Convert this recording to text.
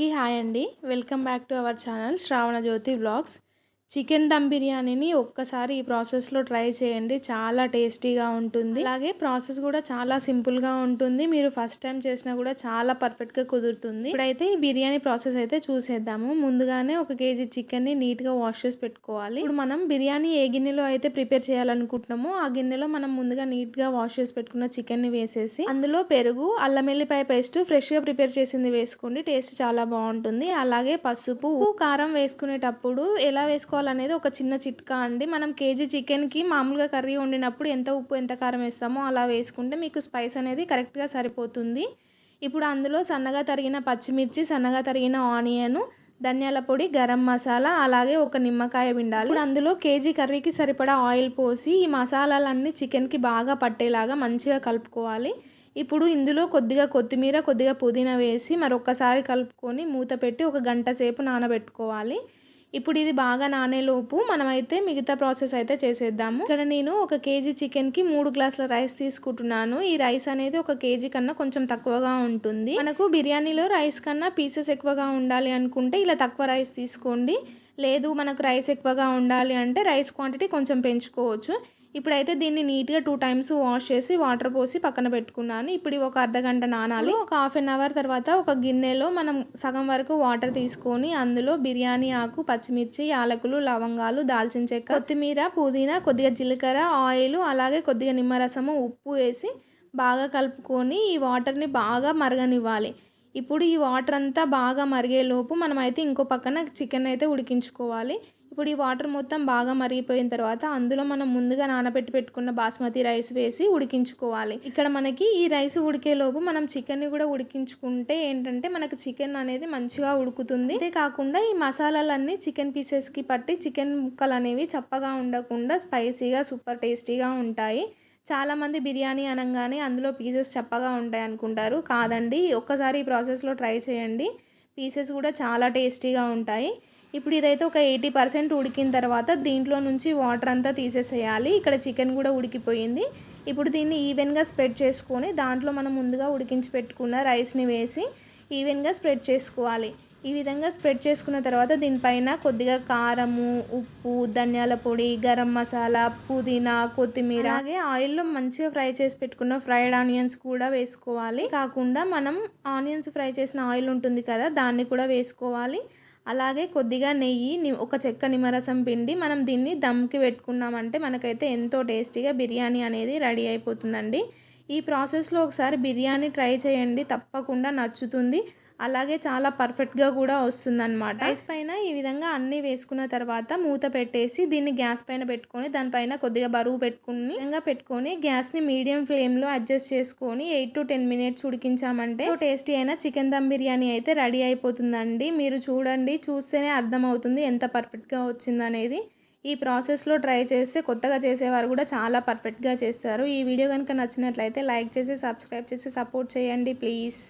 Hi అండి. Welcome back to our channel Shravana Jyothi vlogs. Chicken dum బిర్యానీని ఒక్కసారి ఈ ప్రాసెస్లో ట్రై చేయండి. చాలా టేస్టీగా ఉంటుంది. అలాగే ప్రాసెస్ కూడా చాలా సింపుల్గా ఉంటుంది. మీరు ఫస్ట్ టైం చేసినా కూడా చాలా పర్ఫెక్ట్గా కుదురుతుంది. ఇప్పుడైతే ఈ బిర్యానీ ప్రాసెస్ అయితే చూసేద్దాము. ముందుగానే 1 కేజీ చికెన్ని నీట్గా వాష్ చేసి పెట్టుకోవాలి. ఇప్పుడు మనం బిర్యానీ ఏ గిన్నెలో అయితే ప్రిపేర్ చేయాలనుకుంటున్నామో ఆ గిన్నెలో మనం ముందుగా నీట్గా వాష్ చేసి పెట్టుకున్న చికెన్ని వేసేసి అందులో పెరుగు, అల్లం వెల్లిపాయ పేస్ట్ ఫ్రెష్గా ప్రిపేర్ చేసింది వేసుకోండి. టేస్ట్ చాలా బాగుంటుంది. అలాగే పసుపు, కారం వేసుకునేటప్పుడు ఎలా వేసుకోవాలనేది ఒక చిన్న చిట్కా అండి. మనం కేజీ చికెన్కి మామూలుగా కర్రీ వండినప్పుడు ఎంత ఉప్పు ఎంత కారం వేస్తామో అలా వేసుకుంటే మీకు స్పైస్ అనేది కరెక్ట్గా సరిపోతుంది. ఇప్పుడు అందులో సన్నగా తరిగిన పచ్చిమిర్చి, సన్నగా తరిగిన ఆనియన్, ధనియాల పొడి, గరం మసాలా, అలాగే ఒక నిమ్మకాయ పిండాలి. ఇప్పుడు అందులో కేజీ కర్రీకి సరిపడా ఆయిల్ పోసి ఈ మసాలాలన్నీ చికెన్కి బాగా పట్టేలాగా మంచిగా కలుపుకోవాలి. ఇప్పుడు ఇందులో కొద్దిగా కొత్తిమీర, కొద్దిగా పుదీనా వేసి మరొకసారి కలుపుకొని మూత పెట్టి 1 గంట సేపు నానబెట్టుకోవాలి. ఇప్పుడు ఇది బాగా నానేలోపు మనమైతే మిగతా ప్రాసెస్ అయితే చేసేద్దాము. ఇక్కడ నేను 1 కేజీ చికెన్కి 3 గ్లాసుల రైస్ తీసుకుంటున్నాను. ఈ రైస్ అనేది 1 కేజీ కన్నా కొంచెం తక్కువగా ఉంటుంది. మనకు బిర్యానీలో రైస్ కన్నా పీసెస్ ఎక్కువగా ఉండాలి అనుకుంటే ఇలా తక్కువ రైస్ తీసుకోండి. లేదు మనకు రైస్ ఎక్కువగా ఉండాలి అంటే రైస్ క్వాంటిటీ కొంచెం పెంచుకోవచ్చు. ఇప్పుడైతే దీన్ని నీట్గా 2 టైమ్స్ వాష్ చేసి వాటర్ పోసి పక్కన పెట్టుకున్నాను. ఇప్పుడు 1 అర్ధగంట నానాలి. ఒక హాఫ్ అన్ అవర్ తర్వాత ఒక గిన్నెలో మనం సగం వరకు వాటర్ తీసుకొని అందులో బిర్యానీ ఆకు, పచ్చిమిర్చి, యాలకులు, లవంగాలు, దాల్చిన చెక్క, కొత్తిమీర, పుదీనా, కొద్దిగా జీలకర్ర, ఆయిల్, అలాగే కొద్దిగా నిమ్మరసము, ఉప్పు వేసి బాగా కలుపుకొని ఈ వాటర్ని బాగా మరగనివ్వాలి. ఇప్పుడు ఈ వాటర్ అంతా బాగా మరిగేలోపు మనమైతే ఇంకో పక్కన చికెన్ అయితే ఉడికించుకోవాలి. ఇప్పుడు ఈ వాటర్ మొత్తం బాగా మరిగిపోయిన తర్వాత అందులో మనం ముందుగా నానబెట్టి పెట్టుకున్న బాస్మతి రైస్ వేసి ఉడికించుకోవాలి. ఇక్కడ మనకి ఈ రైస్ ఉడికేలోపు మనం చికెన్ని కూడా ఉడికించుకుంటే ఏంటంటే మనకు చికెన్ అనేది మంచిగా ఉడుకుతుంది. అంతే కాకుండా ఈ మసాలాలన్నీ చికెన్ పీసెస్కి పట్టి చికెన్ ముక్కలు అనేవి చప్పగా ఉండకుండా స్పైసీగా సూపర్ టేస్టీగా ఉంటాయి. చాలామంది బిర్యానీ అనగానే అందులో పీసెస్ చప్పగా ఉంటాయి అనుకుంటారు. కాదండి, ఒక్కసారి ఈ ప్రాసెస్లో ట్రై చేయండి. పీసెస్ కూడా చాలా టేస్టీగా ఉంటాయి. ఇప్పుడు ఇదైతే ఒక 80% ఉడికిన తర్వాత దీంట్లో నుంచి వాటర్ అంతా తీసేసేయాలి. ఇక్కడ చికెన్ కూడా ఉడికిపోయింది. ఇప్పుడు దీన్ని ఈవెన్గా స్ప్రెడ్ చేసుకొని దాంట్లో మనం ముందుగా ఉడికించి పెట్టుకున్న రైస్ని వేసి ఈవెన్గా స్ప్రెడ్ చేసుకోవాలి. ఈ విధంగా స్ప్రెడ్ చేసుకున్న తర్వాత దీనిపైన కొద్దిగా కారము, ఉప్పు, ధనియాల పొడి, గరం మసాలా, పుదీనా, కొత్తిమీర, అలాగే ఆయిల్లో మంచిగా ఫ్రై చేసి పెట్టుకున్న ఫ్రైడ్ ఆనియన్స్ కూడా వేసుకోవాలి. కాకుండా మనం ఆనియన్స్ ఫ్రై చేసిన ఆయిల్ ఉంటుంది కదా, దాన్ని కూడా వేసుకోవాలి. అలాగే కొద్దిగా నెయ్యి, ఒక చెక్క నిమ్మరసం పిండి మనం దీన్ని దమ్కి పెట్టుకున్నామంటే మనకైతే ఎంతో టేస్టీగా బిర్యానీ అనేది రెడీ అయిపోతుందండి. ఈ ప్రాసెస్లో ఒకసారి బిర్యానీ ట్రై చేయండి, తప్పకుండా నచ్చుతుంది. అలాగే చాలా పర్ఫెక్ట్గా కూడా వస్తుందన్నమాట. రైస్ పైన ఈ విధంగా అన్నీ వేసుకున్న తర్వాత మూత పెట్టేసి దీన్ని గ్యాస్ పైన పెట్టుకొని దానిపైన కొద్దిగా బరువు పెట్టుకొని గ్యాస్ని మీడియం ఫ్లేమ్లో అడ్జస్ట్ చేసుకొని 8 to 10 minutes ఉడికించామంటే టేస్టీ అయిన చికెన్ దమ్ బిర్యానీ అయితే రెడీ అయిపోతుందండి. మీరు చూడండి, చూస్తేనే అర్థమవుతుంది ఎంత పర్ఫెక్ట్గా వచ్చిందనేది. ఈ ప్రాసెస్లో ట్రై చేస్తే కొత్తగా చేసేవారు కూడా చాలా పర్ఫెక్ట్గా చేస్తారు. ఈ వీడియో కనుక నచ్చినట్లయితే లైక్ చేసి సబ్స్క్రైబ్ చేసి సపోర్ట్ చేయండి ప్లీజ్.